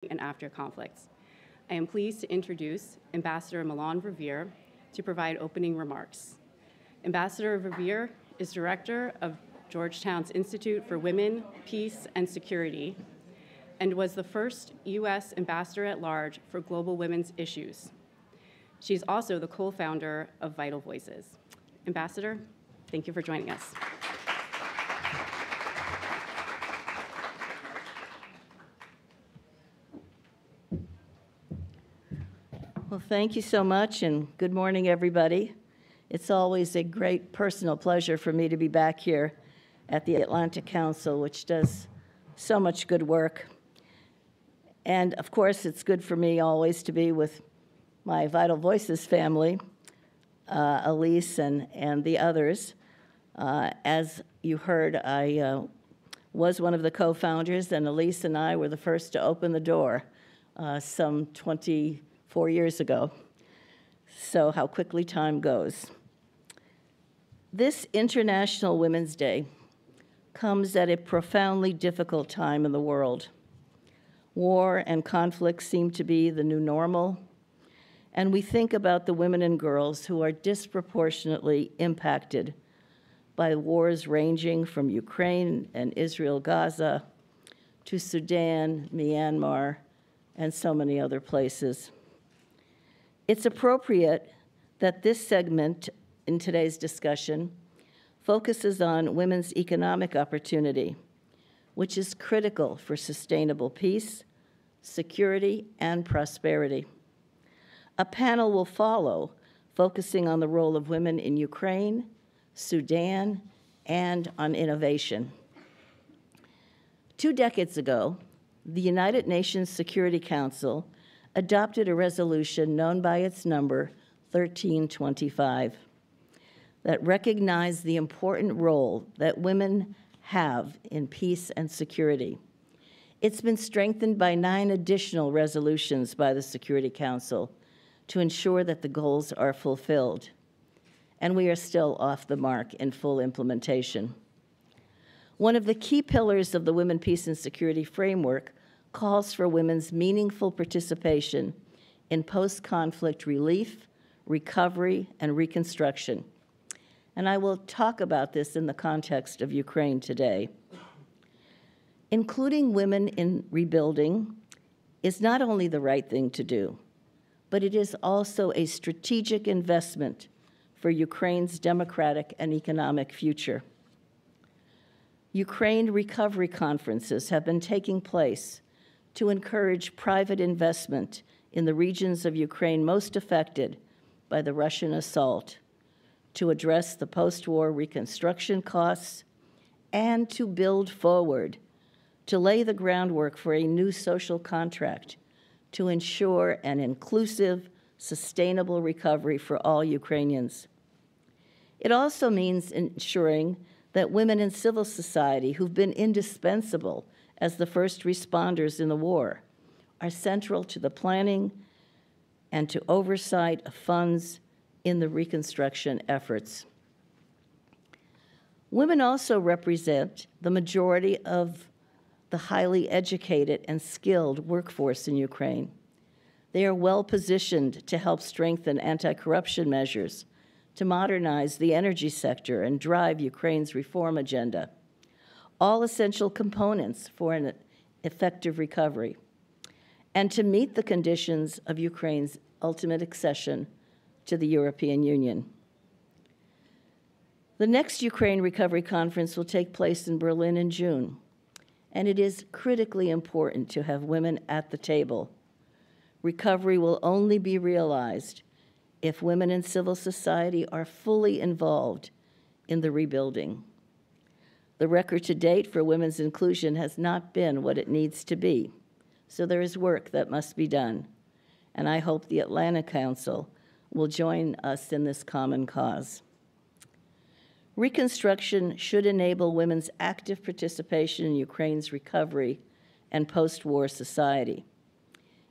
and after conflicts. I am pleased to introduce Ambassador Milan Revere to provide opening remarks. Ambassador Revere is director of Georgetown's Institute for Women, Peace, and Security, and was the first U.S. Ambassador at Large for Global Women's Issues. She's also the co-founder of Vital Voices. Ambassador, thank you for joining us. Well, thank you so much, and good morning, everybody. It's always a great personal pleasure for me to be back here at the Atlantic Council, which does so much good work. And of course, it's good for me always to be with my Vital Voices family, Elise and the others. As you heard, I was one of the co-founders, and Elise and I were the first to open the door some 24 years ago. So how quickly time goes. This International Women's Day comes at a profoundly difficult time in the world. War and conflict seem to be the new normal, and we think about the women and girls who are disproportionately impacted by wars ranging from Ukraine and Israel, Gaza, to Sudan, Myanmar, and so many other places. It's appropriate that this segment in today's discussion focuses on women's economic opportunity, which is critical for sustainable peace, security, and prosperity. A panel will follow, focusing on the role of women in Ukraine, Sudan, and on innovation. 2 decades ago, the United Nations Security Council adopted a resolution known by its number 1325 that recognized the important role that women have in peace and security. It's been strengthened by 9 additional resolutions by the Security Council to ensure that the goals are fulfilled. And we are still off the mark in full implementation. One of the key pillars of the Women, Peace, and Security framework calls for women's meaningful participation in post-conflict relief, recovery, and reconstruction. And I will talk about this in the context of Ukraine today. Including women in rebuilding is not only the right thing to do, but it is also a strategic investment for Ukraine's democratic and economic future. Ukraine recovery conferences have been taking place to encourage private investment in the regions of Ukraine most affected by the Russian assault, to address the post-war reconstruction costs, and to build forward, to lay the groundwork for a new social contract to ensure an inclusive, sustainable recovery for all Ukrainians. It also means ensuring that women in civil society who've been indispensable as the first responders in the war are central to the planning and to oversight of funds in the reconstruction efforts. Women also represent the majority of the highly educated and skilled workforce in Ukraine. They are well positioned to help strengthen anti-corruption measures, to modernize the energy sector and drive Ukraine's reform agenda, all essential components for an effective recovery, and to meet the conditions of Ukraine's ultimate accession to the European Union. The next Ukraine Recovery Conference will take place in Berlin in June, and it is critically important to have women at the table. Recovery will only be realized if women in civil society are fully involved in the rebuilding. The record to date for women's inclusion has not been what it needs to be, so there is work that must be done, and I hope the Atlantic Council will join us in this common cause. Reconstruction should enable women's active participation in Ukraine's recovery and post-war society,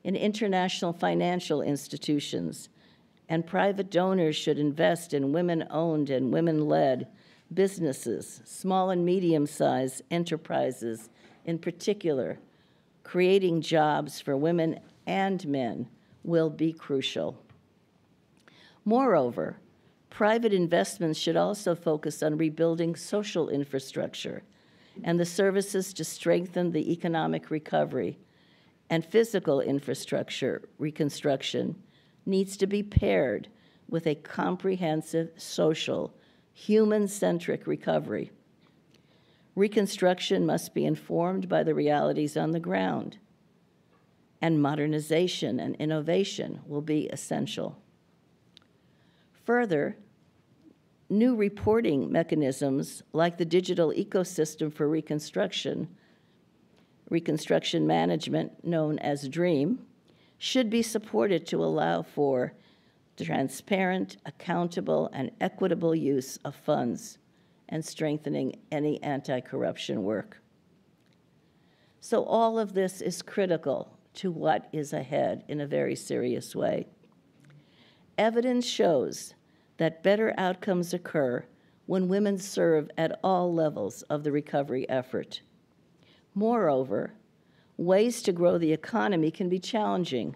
in international financial institutions, and private donors should invest in women-owned and women-led businesses, small and medium-sized enterprises in particular, creating jobs for women and men will be crucial. Moreover, private investments should also focus on rebuilding social infrastructure and the services to strengthen the economic recovery, and physical infrastructure reconstruction needs to be paired with a comprehensive social, human-centric recovery. Reconstruction must be informed by the realities on the ground, and modernization and innovation will be essential. Further, new reporting mechanisms like the digital ecosystem for reconstruction management, known as DREAM, should be supported to allow for transparent, accountable, and equitable use of funds and strengthening any anti-corruption work. So all of this is critical to what is ahead in a very serious way. Evidence shows that better outcomes occur when women serve at all levels of the recovery effort. Moreover, ways to grow the economy can be challenging,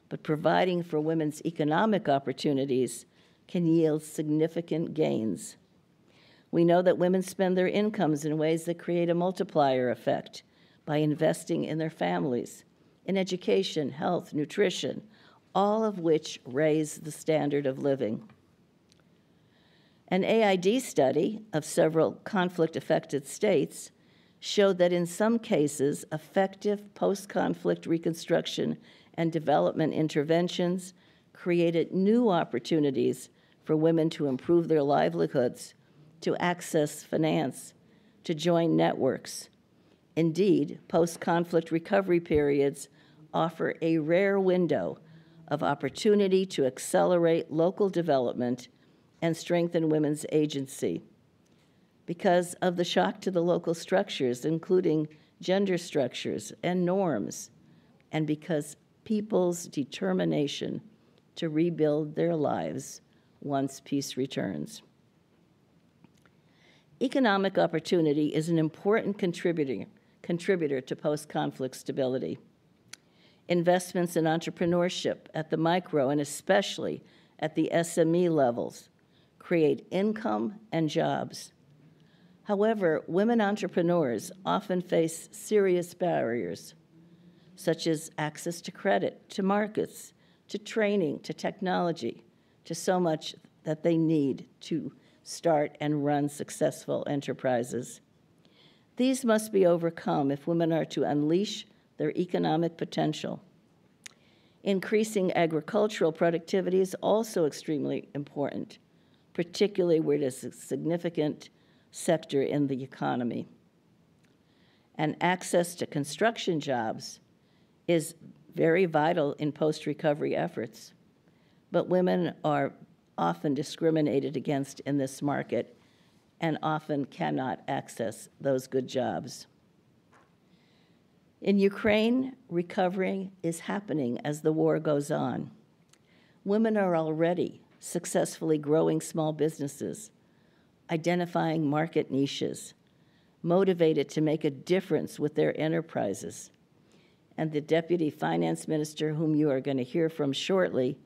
but providing for women's economic opportunities can yield significant gains. We know that women spend their incomes in ways that create a multiplier effect by investing in their families, in education, health, nutrition, all of which raise the standard of living. An AID study of several conflict-affected states showed that in some cases, effective post-conflict reconstruction and development interventions created new opportunities for women to improve their livelihoods, to access finance, to join networks. Indeed, post-conflict recovery periods offer a rare window of opportunity to accelerate local development and strengthen women's agency because of the shock to the local structures, including gender structures and norms, and because people's determination to rebuild their lives once peace returns. Economic opportunity is an important contributor to post-conflict stability. Investments in entrepreneurship at the micro and especially at the SME levels create income and jobs. However, women entrepreneurs often face serious barriers, such as access to credit, to markets, to training, to technology, to so much that they need to start and run successful enterprises. These must be overcome if women are to unleash their economic potential. Increasing agricultural productivity is also extremely important, particularly where it is a significant sector in the economy. And access to construction jobs is very vital in post-recovery efforts, but women are often discriminated against in this market and often cannot access those good jobs. In Ukraine, recovery is happening as the war goes on. Women are already successfully growing small businesses, identifying market niches, motivated to make a difference with their enterprises. And the Deputy Finance Minister, whom you are going to hear from shortly,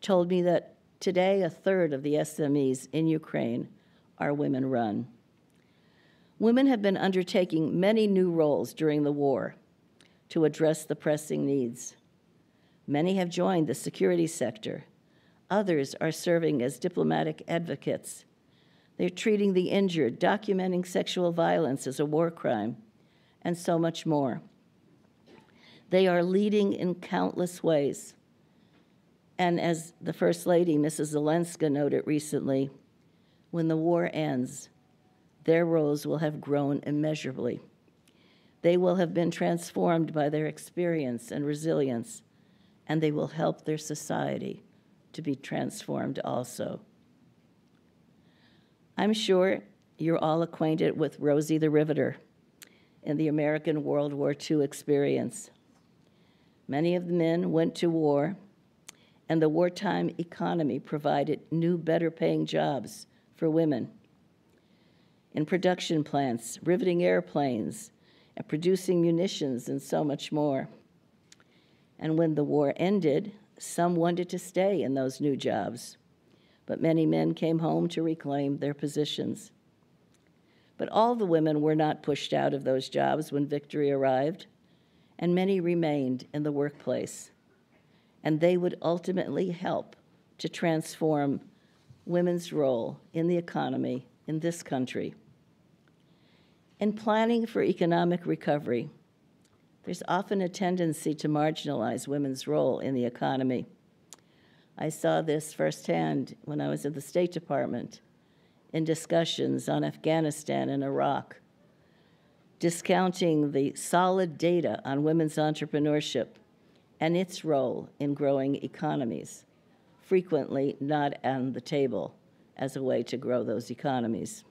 told me that today a third of the SMEs in Ukraine are women-run. Women have been undertaking many new roles during the war to address the pressing needs. Many have joined the security sector. Others are serving as diplomatic advocates. They're treating the injured, documenting sexual violence as a war crime, and so much more. They are leading in countless ways. And as the First Lady, Mrs. Zelenska, noted recently, when the war ends, their roles will have grown immeasurably. They will have been transformed by their experience and resilience, and they will help their society to be transformed also. I'm sure you're all acquainted with Rosie the Riveter in the American World War II experience. Many of the men went to war, and the wartime economy provided new, better-paying jobs for women in production plants, riveting airplanes, producing munitions, and so much more. And when the war ended, some wanted to stay in those new jobs, but many men came home to reclaim their positions. But all the women were not pushed out of those jobs when victory arrived, and many remained in the workplace. And they would ultimately help to transform women's role in the economy in this country. In planning for economic recovery, there's often a tendency to marginalize women's role in the economy. I saw this firsthand when I was at the State Department in discussions on Afghanistan and Iraq, discounting the solid data on women's entrepreneurship and its role in growing economies, frequently not on the table as a way to grow those economies.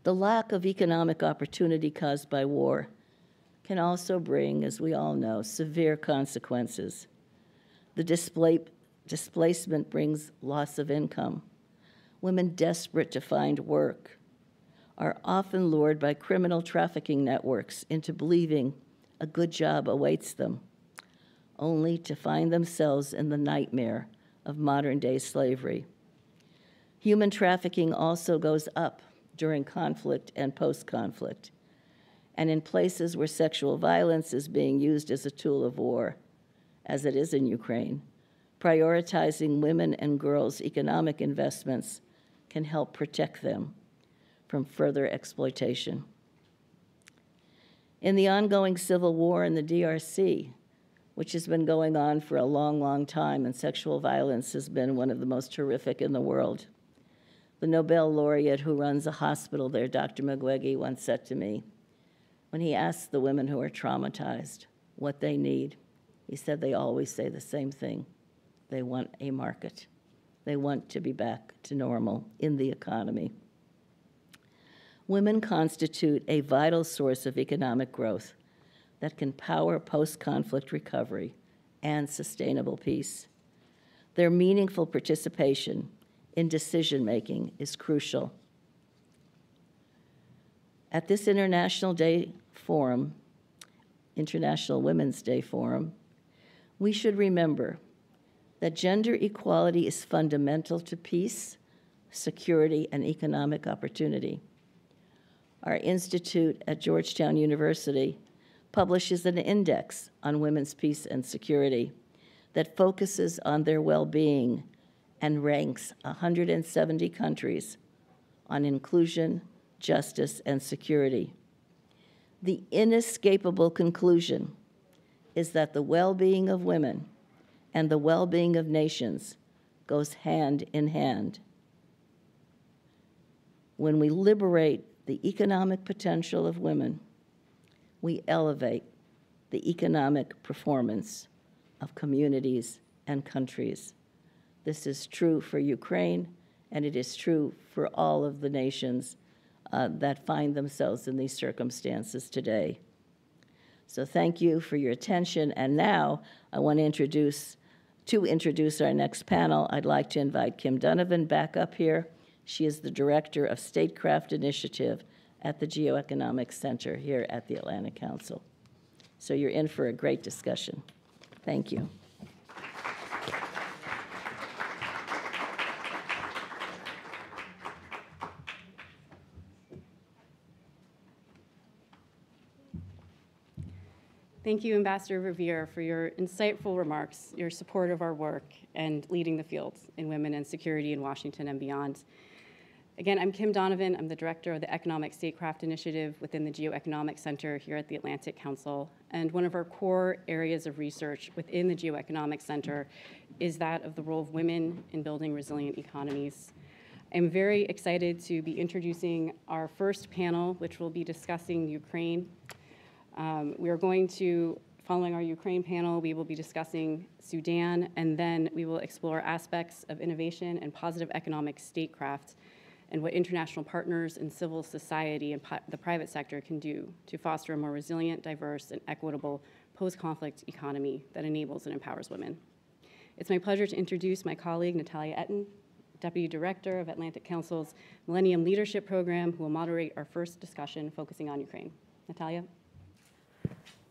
The lack of economic opportunity caused by war can also bring, as we all know, severe consequences. The displacement brings loss of income. Women desperate to find work are often lured by criminal trafficking networks into believing a good job awaits them, only to find themselves in the nightmare of modern-day slavery. Human trafficking also goes up during conflict and post-conflict, and in places where sexual violence is being used as a tool of war, as it is in Ukraine, prioritizing women and girls' economic investments can help protect them from further exploitation. In the ongoing civil war in the DRC, which has been going on for a long, long time, and sexual violence has been one of the most horrific in the world, the Nobel laureate who runs a hospital there, Dr. Mukwege, once said to me, when he asked the women who are traumatized what they need, he said they always say the same thing. They want a market. They want to be back to normal in the economy. Women constitute a vital source of economic growth that can power post-conflict recovery and sustainable peace. Their meaningful participation in decision-making is crucial. At this International Women's Day Forum, we should remember that gender equality is fundamental to peace, security, and economic opportunity. Our institute at Georgetown University publishes an index on women's peace and security that focuses on their well-being and ranks 170 countries on inclusion, justice, and security. The inescapable conclusion is that the well-being of women and the well-being of nations goes hand in hand. When we liberate the economic potential of women, we elevate the economic performance of communities and countries. This is true for Ukraine, and it is true for all of the nations that find themselves in these circumstances today. So thank you for your attention, and now I want to introduce our next panel. I'd like to invite Kim Donovan back up here. She is the Director of Statecraft Initiative at the Geoeconomic Center here at the Atlantic Council. So you're in for a great discussion. Thank you. Thank you, Ambassador Revere, for your insightful remarks, your support of our work, and leading the field in women and security in Washington and beyond. Again, I'm Kim Donovan. I'm the director of the Economic Statecraft Initiative within the Geoeconomic Center here at the Atlantic Council. And one of our core areas of research within the Geoeconomic Center is that of the role of women in building resilient economies. I'm very excited to be introducing our first panel, which will be discussing Ukraine. We are going to, following our Ukraine panel, we will be discussing Sudan, and then we will explore aspects of innovation and positive economic statecraft and what international partners in civil society and the private sector can do to foster a more resilient, diverse, and equitable post-conflict economy that enables and empowers women. It's my pleasure to introduce my colleague, Natalia Etten, Deputy Director of Atlantic Council's Millennium Leadership Program, who will moderate our first discussion focusing on Ukraine. Natalia?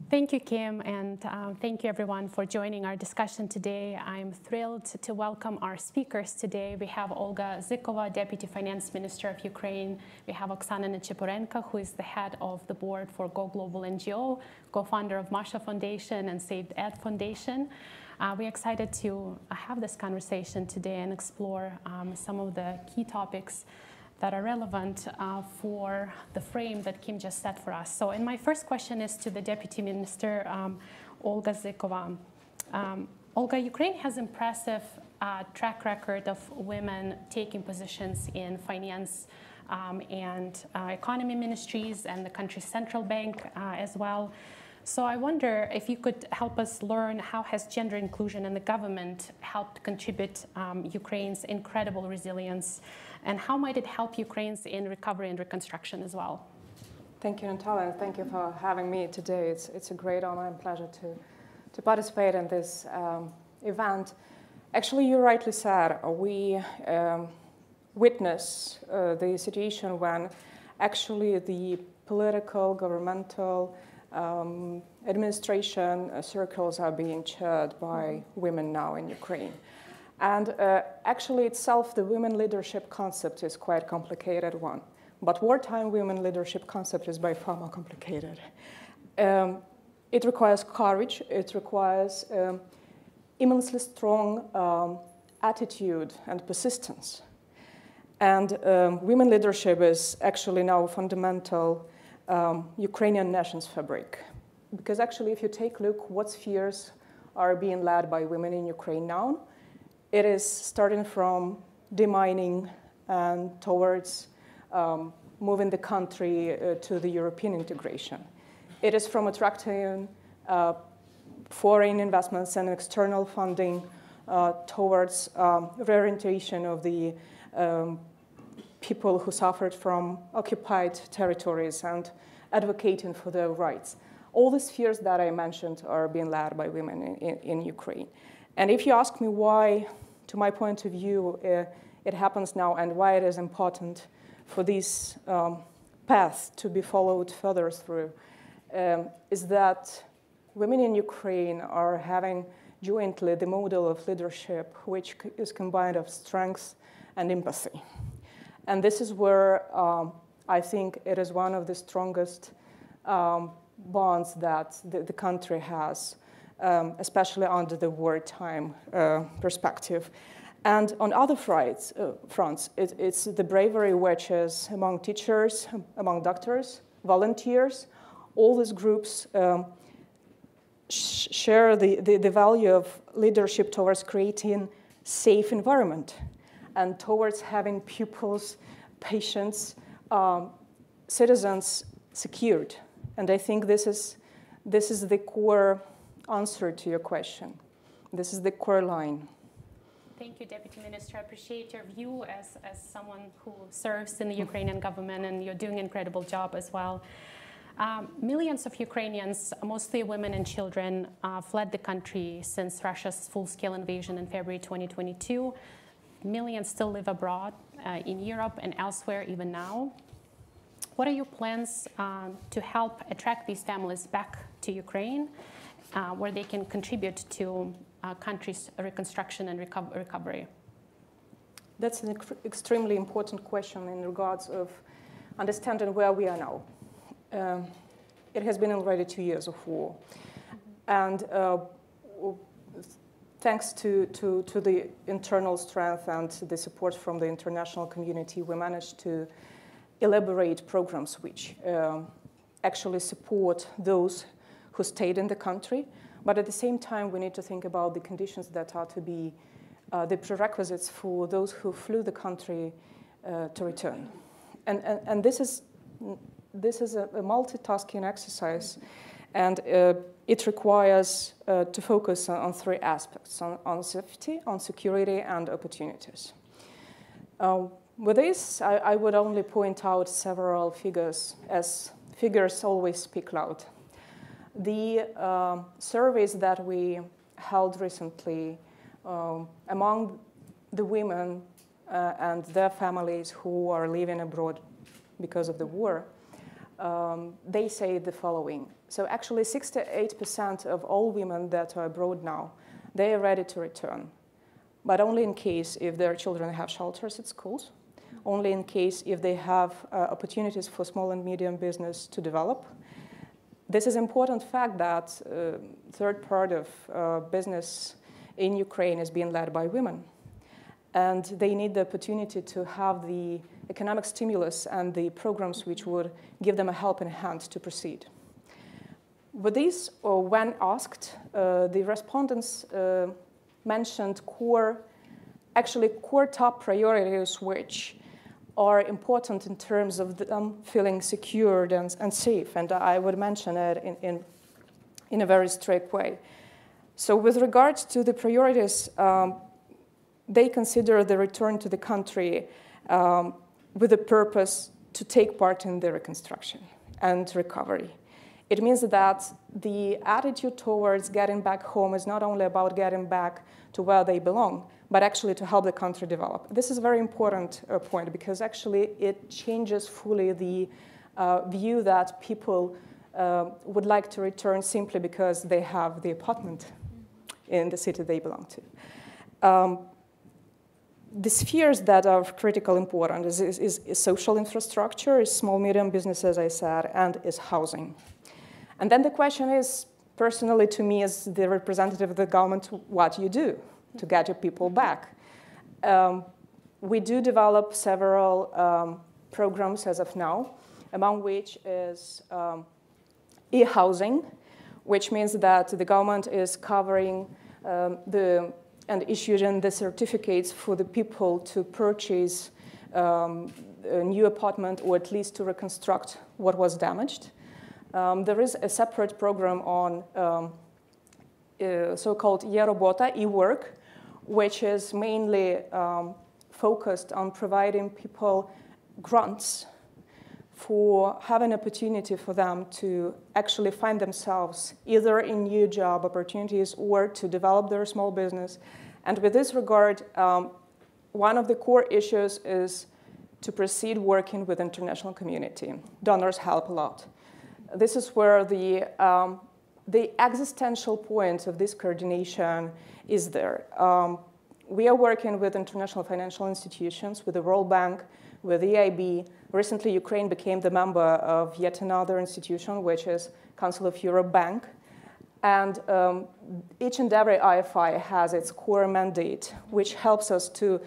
Thank you, Kim, and thank you, everyone, for joining our discussion today. I'm thrilled to welcome our speakers today. We have Olga Zikova, Deputy Finance Minister of Ukraine. We have Oksana Nechepurenko, who is the head of the board for Go Global NGO, co-founder of Masha Foundation and Saved Ed Foundation. We're excited to have this conversation today and explore some of the key topics that are relevant for the frame that Kim just set for us. So, and my first question is to the Deputy Minister, Olga Zikova. Olga, Ukraine has impressive track record of women taking positions in finance and economy ministries and the country's central bank as well. So I wonder if you could help us learn how has gender inclusion in the government helped contribute Ukraine's incredible resilience, and how might it help Ukraine's in recovery and reconstruction as well? Thank you, Natalia, and thank you for having me today. It's a great honor and pleasure to participate in this event. Actually, you rightly said, we witness the situation when actually the political, governmental, administration circles are being chaired by women now in Ukraine. And actually itself, the women leadership concept is quite a complicated one. But wartime women leadership concept is by far more complicated. It requires courage, it requires immensely strong attitude and persistence. And women leadership is actually now a fundamental Ukrainian nation's fabric. Because actually, if you take a look what spheres are being led by women in Ukraine now, it is starting from demining and towards moving the country to the European integration. It is from attracting foreign investments and external funding towards reorientation of the people who suffered from occupied territories and advocating for their rights. All the spheres that I mentioned are being led by women in Ukraine. And if you ask me why, to my point of view, it happens now and why it is important for this path to be followed further through, is that women in Ukraine are having jointly the model of leadership which is combined of strength and empathy. And this is where I think it is one of the strongest bonds that the country has, especially under the wartime perspective. And on other fronts, it's the bravery which is among teachers, among doctors, volunteers. All these groups share the value of leadership towards creating safe environment and towards having pupils, patients, citizens secured. And I think this is the core answer to your question. This is the core line. Thank you, Deputy Minister. I appreciate your view as someone who serves in the Ukrainian government, and you're doing an incredible job as well. Millions of Ukrainians, mostly women and children, fled the country since Russia's full-scale invasion in February 2022. Millions still live abroad in Europe and elsewhere even now. What are your plans to help attract these families back to Ukraine, where they can contribute to country's reconstruction and recovery? That's an extremely important question in regards of understanding where we are now. It has been already 2 years of war. And thanks to the internal strength and the support from the international community, we managed to elaborate programs which actually support those who stayed in the country. But at the same time, we need to think about the conditions that are to be the prerequisites for those who flew the country to return. And this is a multitasking exercise, and it requires to focus on 3 aspects: on safety, on security, and opportunities. With this, I would only point out several figures, as figures always speak loud. The surveys that we held recently among the women and their families who are living abroad because of the war they say the following. So actually 68% of all women that are abroad now, they are ready to return. But only in case if their children have shelters at schools, only in case if they have opportunities for small and medium business to develop. This is an important fact that third part of business in Ukraine is being led by women. And they need the opportunity to have the economic stimulus and the programs which would give them a helping hand to proceed. With this, when asked, the respondents mentioned core top priorities which are important in terms of them feeling secure and safe, and I would mention it in a very strict way. So with regards to the priorities, they consider the return to the country with a purpose to take part in the reconstruction and recovery. It means that the attitude towards getting back home is not only about getting back to where they belong, but actually to help the country develop. This is a very important point because actually it changes fully the view that people would like to return simply because they have the apartment in the city they belong to. The spheres that are of critical importance is social infrastructure, is small, medium business, as I said, and is housing. And then the question is, personally to me as the representative of the government, what do you do to get your people back? We do develop several programs as of now, among which is e-housing, which means that the government is covering and issuing the certificates for the people to purchase a new apartment or at least to reconstruct what was damaged. There is a separate program on so-called e-robota, e-work, which is mainly focused on providing people grants for having opportunity for them to actually find themselves either in new job opportunities or to develop their small business. And with this regard, one of the core issues is to proceed working with international community. Donors help a lot. This is where the existential point of this coordination is there. We are working with international financial institutions, with the World Bank, with the EIB. Recently, Ukraine became the member of yet another institution, which is Council of Europe Bank. And each and every IFI has its core mandate, which helps us to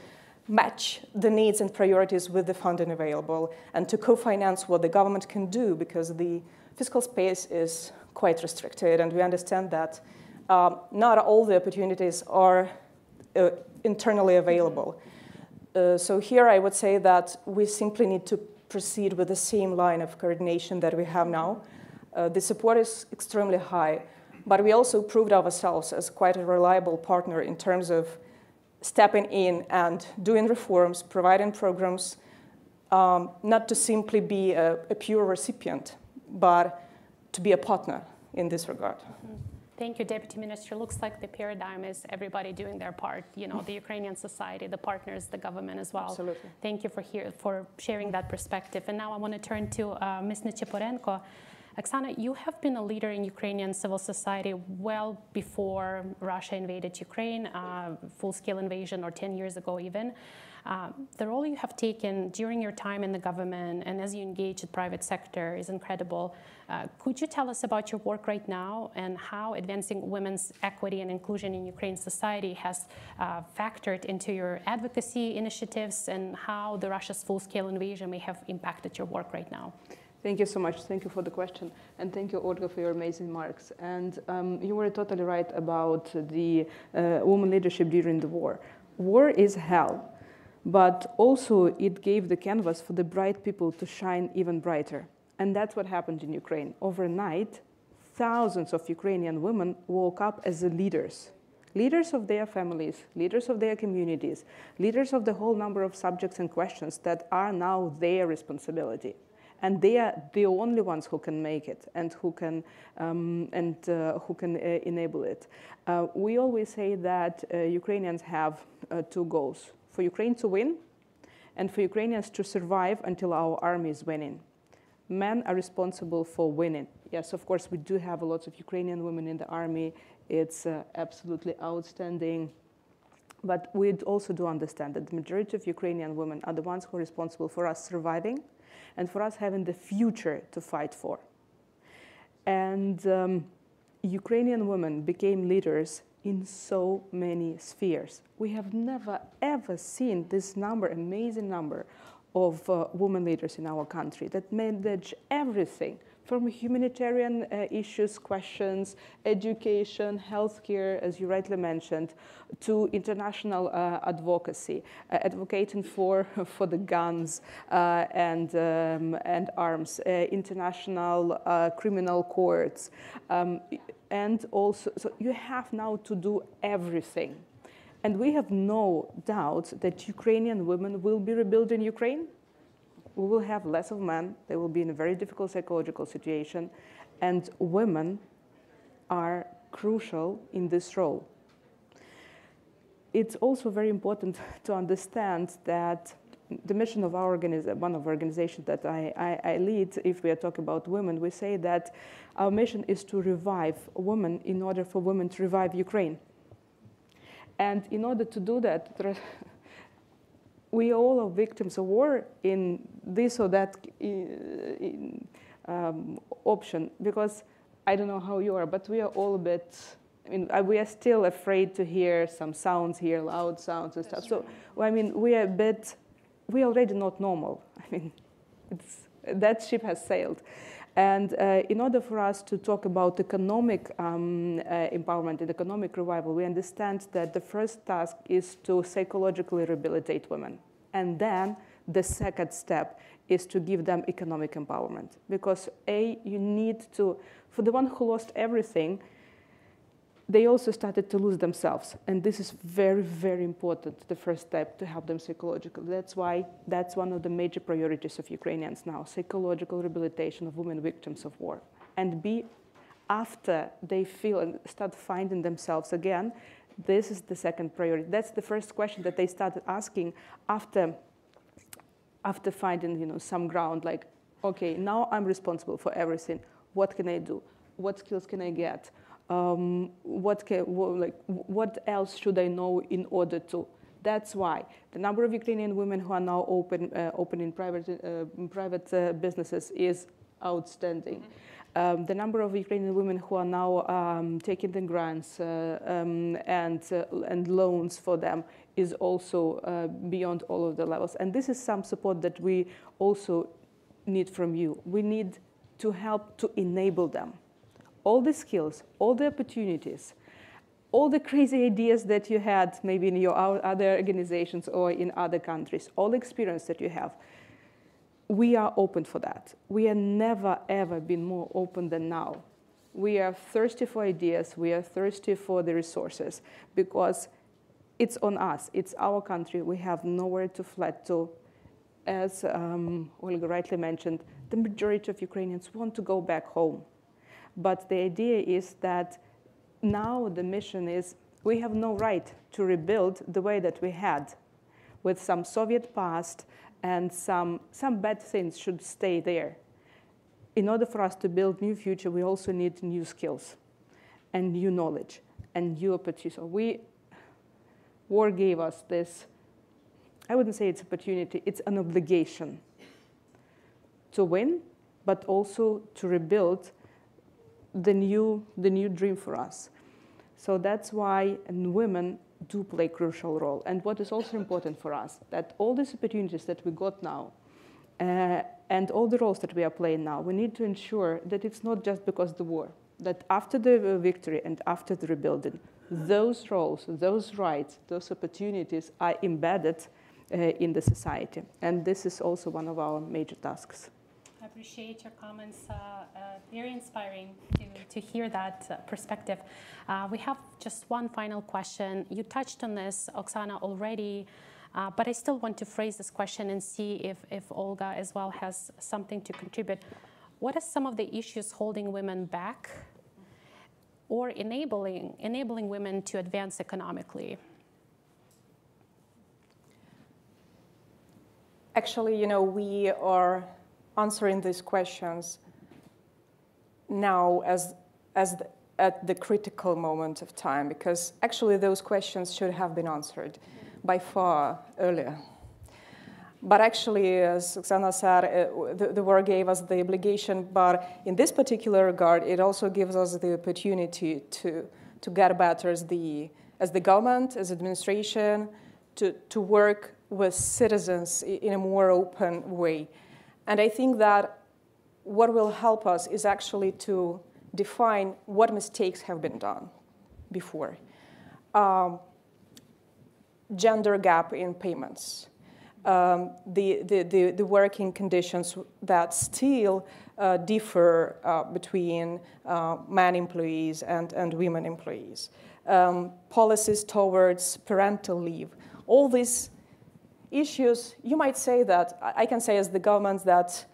match the needs and priorities with the funding available and to co-finance what the government can do, because the fiscal space is quite restricted, and we understand that not all the opportunities are internally available. So here I would say that we simply need to proceed with the same line of coordination that we have now. The support is extremely high, but we also proved ourselves as quite a reliable partner in terms of stepping in and doing reforms, providing programs, not to simply be a pure recipient, but to be a partner in this regard. Thank you, Deputy Minister. Looks like the paradigm is everybody doing their part, you know, the Ukrainian society, the partners, the government as well. Absolutely. Thank you for sharing that perspective. And now I want to turn to Ms. Necheporenko. Oksana, you have been a leader in Ukrainian civil society well before Russia invaded Ukraine, full-scale invasion, or 10 years ago even. The role you have taken during your time in the government and as you engage the private sector is incredible. Could you tell us about your work right now and how advancing women's equity and inclusion in Ukraine society has factored into your advocacy initiatives, and how the Russia's full-scale invasion may have impacted your work right now? Thank you so much. Thank you for the question. And thank you, Olga, for your amazing remarks. And you were totally right about the women leadership during the war. War is hell, but also it gave the canvas for the bright people to shine even brighter. And that's what happened in Ukraine. Overnight, thousands of Ukrainian women woke up as leaders. Leaders of their families, leaders of their communities, leaders of the whole number of subjects and questions that are now their responsibility. And they are the only ones who can make it and who can enable it. We always say that Ukrainians have two goals: for Ukraine to win, and for Ukrainians to survive until our army is winning. men are responsible for winning. Yes, of course, we do have a lot of Ukrainian women in the army. It's absolutely outstanding. But we also do understand that the majority of Ukrainian women are the ones who are responsible for us surviving and for us having the future to fight for. And Ukrainian women became leaders in so many spheres. We have never, ever seen this number, amazing number, of women leaders in our country that manage everything from humanitarian issues, questions, education, healthcare, as you rightly mentioned, to international advocacy, advocating for the guns and arms, international criminal courts, and also, so you have now to do everything. And we have no doubt that Ukrainian women will be rebuilding Ukraine. We will have less of men. They will be in a very difficult psychological situation. And women are crucial in this role. It's also very important to understand that the mission of our one of our organizations that I lead, if we are talking about women, we say that our mission is to revive women in order for women to revive Ukraine. And in order to do that, we all are victims of war in this or that option, because I don't know how you are, but we are all a bit, I mean, we are still afraid to hear some sounds here, loud sounds and stuff. So, I mean, we are a bit, we are already not normal. I mean, that ship has sailed. And in order for us to talk about economic empowerment and economic revival, we understand that the first task is to psychologically rehabilitate women. And then the second step is to give them economic empowerment. Because you need to, for the one who lost everything, they also started to lose themselves. And this is very, very important, the first step, to help them psychologically. That's why that's one of the major priorities of Ukrainians now, psychological rehabilitation of women victims of war. And after they feel and start finding themselves again, this is the second priority. That's the first question that they started asking after finding, some ground, like, okay, now I'm responsible for everything. What can I do? What skills can I get? What else should I know in order to? That's why the number of Ukrainian women who are now opening private businesses is outstanding. The number of Ukrainian women who are now taking the grants and loans for them is also beyond all of the levels. And this is some support that we also need from you. We need to help to enable them. All the skills, all the opportunities, all the crazy ideas that you had maybe in your other organizations or in other countries, all the experience that you have, we are open for that. We have never, ever been more open than now. We are thirsty for ideas. We are thirsty for the resources because it's on us. It's our country. We have nowhere to flee to. As Olga rightly mentioned, the majority of Ukrainians want to go back home. But the idea is that now the mission is we have no right to rebuild the way that we had with some Soviet past, and some bad things should stay there. In order for us to build new future, we also need new skills and new knowledge and new opportunities. So war gave us this, I wouldn't say it's opportunity, it's an obligation to win, but also to rebuild the new dream for us. So that's why women do play a crucial role. And what is also important for us, that all these opportunities that we got now, and all the roles that we are playing now, we need to ensure that it's not just because of the war, that after the victory and after the rebuilding, those roles, those rights, those opportunities are embedded in the society. And this is also one of our major tasks. I appreciate your comments. Very inspiring to hear that perspective. We have just one final question. You touched on this, Oksana, already, but I still want to phrase this question and see if Olga as well has something to contribute. What are some of the issues holding women back or enabling women to advance economically? Actually, we are answering these questions now at the critical moment of time, because actually those questions should have been answered by far earlier. But actually, as Oksana said, the war gave us the obligation, but in this particular regard, it also gives us the opportunity to get better as the government, as administration, to work with citizens in a more open way. And I think that what will help us is actually to define what mistakes have been done before. Gender gap in payments. The working conditions that still differ between men employees and women employees. Policies towards parental leave. All these issues, you might say that, I can say as the government that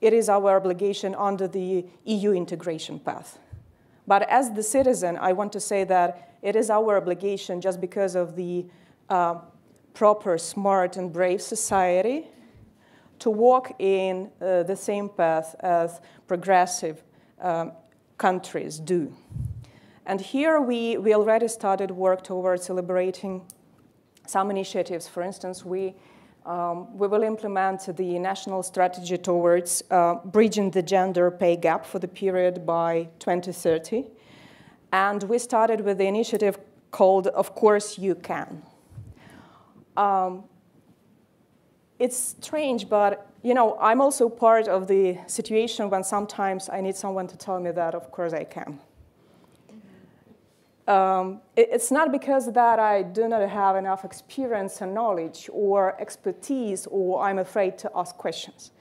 it is our obligation under the EU integration path. But as the citizen, I want to say that it is our obligation just because of the proper, smart, and brave society to walk in the same path as progressive countries do. And here we already started work towards elaborating some initiatives. For instance, we will implement the national strategy towards bridging the gender pay gap for the period by 2030. And we started with the initiative called Of Course You Can. It's strange, but I'm also part of the situation when sometimes I need someone to tell me that, of course I can. It's not because that I do not have enough experience and knowledge or expertise, or I'm afraid to ask questions.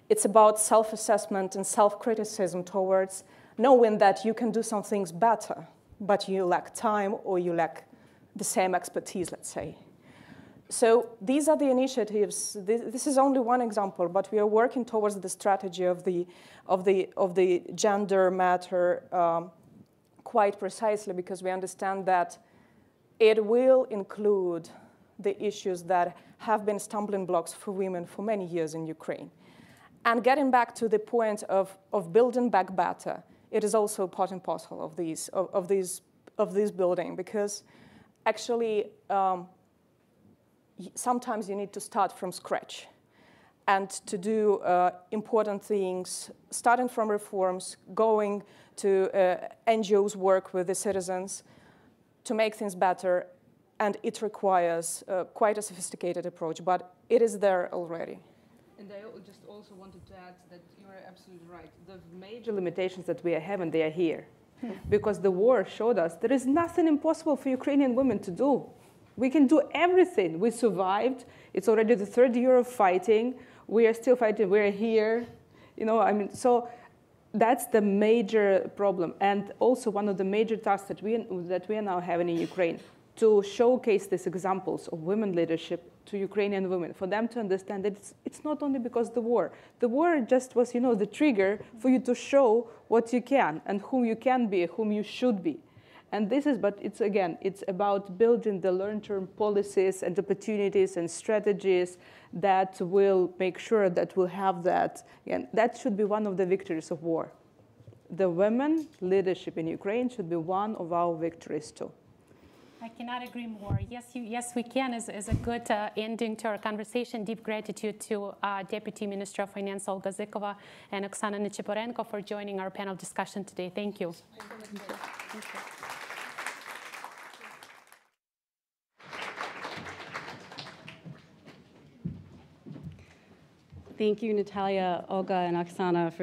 It's about self-assessment and self-criticism towards knowing that you can do some things better, but you lack time or you lack the same expertise, let's say. So these are the initiatives. This is only one example, but we are working towards the strategy of the gender matter quite precisely, because we understand that it will include the issues that have been stumbling blocks for women for many years in Ukraine. And getting back to the point of building back better, it is also part and parcel of this building, because actually sometimes you need to start from scratch and to do important things, starting from reforms, going to NGOs work with the citizens to make things better, and it requires quite a sophisticated approach, but it is there already. And I just also wanted to add that you are absolutely right. The major limitations that we are having, they are here. Because the war showed us there is nothing impossible for Ukrainian women to do. We can do everything. We survived. It's already the third year of fighting. We are still fighting. We are here. So that's the major problem. And also one of the major tasks that we are now having in Ukraine, to showcase these examples of women leadership to Ukrainian women, for them to understand that it's not only because the war. The war just was, the trigger for you to show what you can and who you can be, whom you should be. And but it's about building the long-term policies and opportunities and strategies that will make sure that we'll have that. And that should be one of the victories of war. The women leadership in Ukraine should be one of our victories too. I cannot agree more. Yes, we can is a good ending to our conversation. Deep gratitude to Deputy Minister of Finance Olga Zikova and Oksana Necheporenko for joining our panel discussion today. Thank you. Thank you. Thank you. Thank you, Natalia, Olga, and Oksana, for